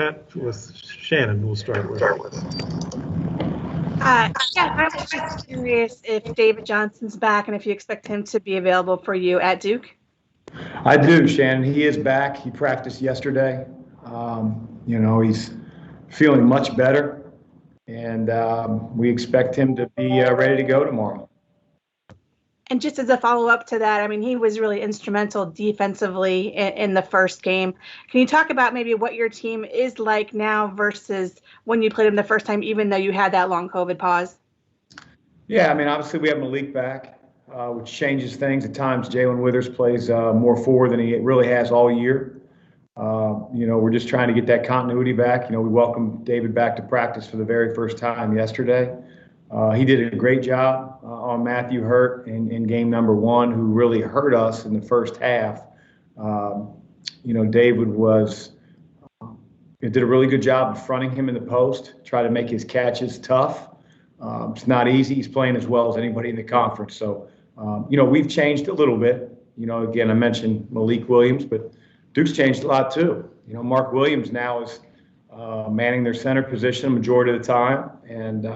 That with Shannon, we'll start with. Yeah, I was just curious if David Johnson's back and if you expect him to be available for you at Duke. I do, Shannon. He is back. He practiced yesterday. He's feeling much better, and we expect him to be ready to go tomorrow. And just as a follow-up to that, I mean, he was really instrumental defensively in the first game. Can you talk about maybe what your team is like now versus when you played him the first time, even though you had that long COVID pause? Yeah, I mean, obviously we have Malik back, which changes things. At times, Jalen Withers plays more forward than he really has all year. We're just trying to get that continuity back. We welcomed David back to practice for the very first time yesterday. He did a great job on Matthew Hurt in game number 1, who really hurt us in the first half. David did a really good job of fronting him in the post, try to make his catches tough. It's not easy. He's playing as well as anybody in the conference. So, we've changed a little bit. Again, I mentioned Malik Williams, but Duke's changed a lot too. Mark Williams now is manning their center position a majority of the time, and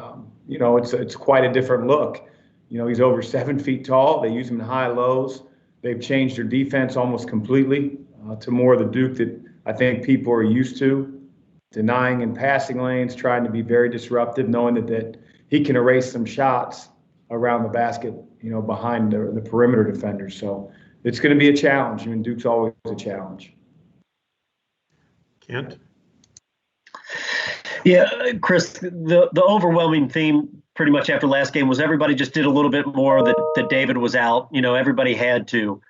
it's quite a different look. He's over 7 feet tall. They use him in high lows. They've changed their defense almost completely to more of the Duke that I think people are used to, denying in passing lanes, trying to be very disruptive, knowing that he can erase some shots around the basket, behind the perimeter defenders. So it's going to be a challenge. I mean, Duke's always a challenge. Kent? Yeah, Chris, the overwhelming theme pretty much after last game was everybody just did a little bit more that David was out. Everybody had to.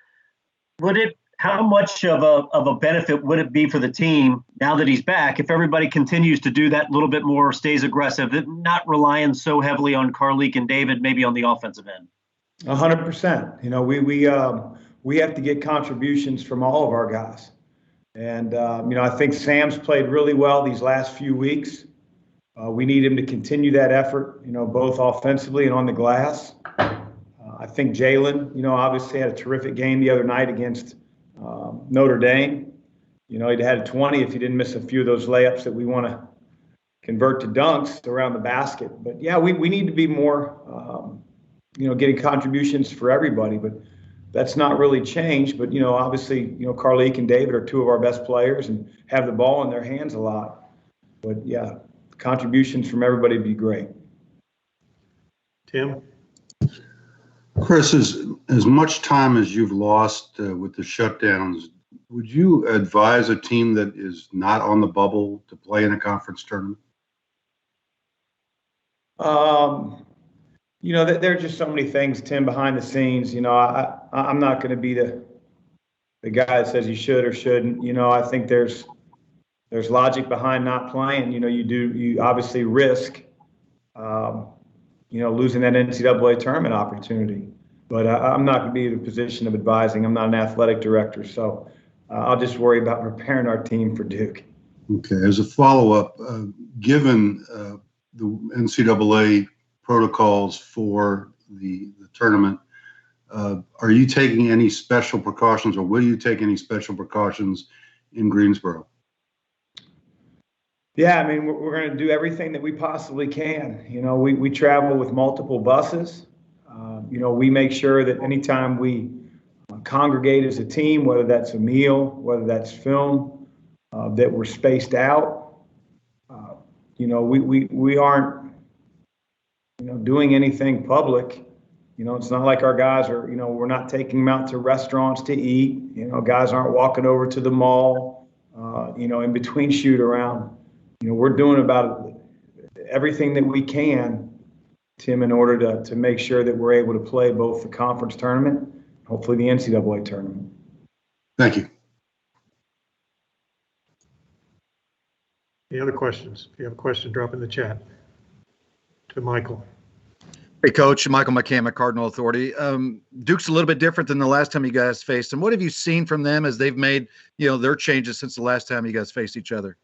How much of a benefit would it be for the team now that he's back if everybody continues to do that little bit more, stays aggressive, not relying so heavily on Carlik and David, maybe on the offensive end? 100%. We have to get contributions from all of our guys. And, I think Sam's played really well these last few weeks. We need him to continue that effort, both offensively and on the glass. I think Jalen, obviously had a terrific game the other night against Notre Dame. He'd had 20 if he didn't miss a few of those layups that we want to convert to dunks around the basket. But, yeah, we need to be more, getting contributions for everybody. But that's not really changed. But, obviously, Carlik and David are two of our best players and have the ball in their hands a lot. But, yeah, contributions from everybody would be great. Tim? Chris, as much time as you've lost with the shutdowns, would you advise a team that is not on the bubble to play in a conference tournament? There are just so many things, Tim, behind the scenes. I'm not going to be the guy that says you should or shouldn't. I think there's logic behind not playing. You obviously risk losing that NCAA tournament opportunity. But I'm not going to be in a position of advising. I'm not an athletic director, so I'll just worry about preparing our team for Duke. Okay. As a follow-up, given the NCAA protocols for the tournament, are you taking any special precautions, or will you take any special precautions in Greensboro? Yeah, I mean, we're going to do everything that we possibly can. We travel with multiple buses. We make sure that anytime we congregate as a team, whether that's a meal, whether that's film, that we're spaced out. We aren't, doing anything public. It's not like our guys are, we're not taking them out to restaurants to eat. Guys aren't walking over to the mall, in between shoot around. We're doing about everything that we can, Tim, in order to make sure that we're able to play both the conference tournament, hopefully the NCAA tournament. Thank you. Any other questions? If you have a question, drop in the chat to Michael. Hey, Coach. Michael McCammon, Cardinal Authority. Duke's a little bit different than the last time you guys faced them. What have you seen from them as they've made, their changes since the last time you guys faced each other?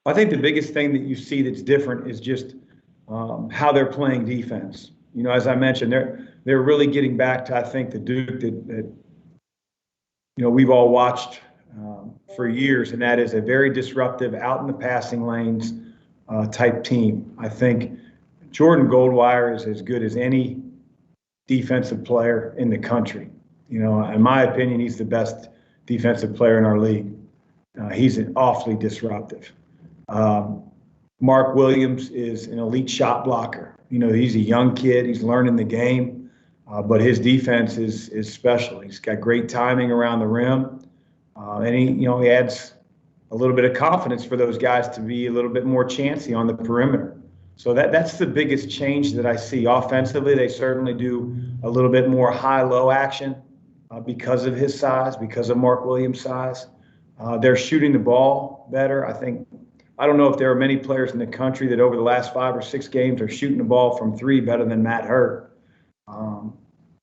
I think the biggest thing that you see that's different is just how they're playing defense. As I mentioned, they're really getting back to, I think, the Duke that we've all watched for years, and that is a very disruptive, out in the passing lanes type team. I think Jordan Goldwire is as good as any defensive player in the country. You know, in my opinion, he's the best defensive player in our league. He's awfully disruptive. Mark Williams is an elite shot blocker. You know, he's a young kid. He's learning the game, but his defense is special. He's got great timing around the rim, and he adds a little bit of confidence for those guys to be a little bit more chancy on the perimeter. So that's the biggest change that I see. Offensively, they certainly do a little bit more high-low action because of his size, because of Mark Williams' size. They're shooting the ball better. I don't know if there are many players in the country that over the last 5 or 6 games are shooting the ball from 3 better than Matt Hurt.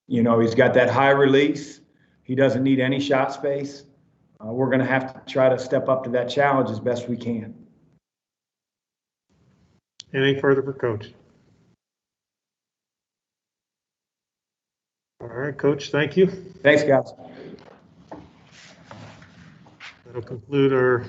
He's got that high release. He doesn't need any shot space. We're going to have to try to step up to that challenge as best we can. Anything further for Coach? All right, Coach, thank you. Thanks, guys. That'll conclude our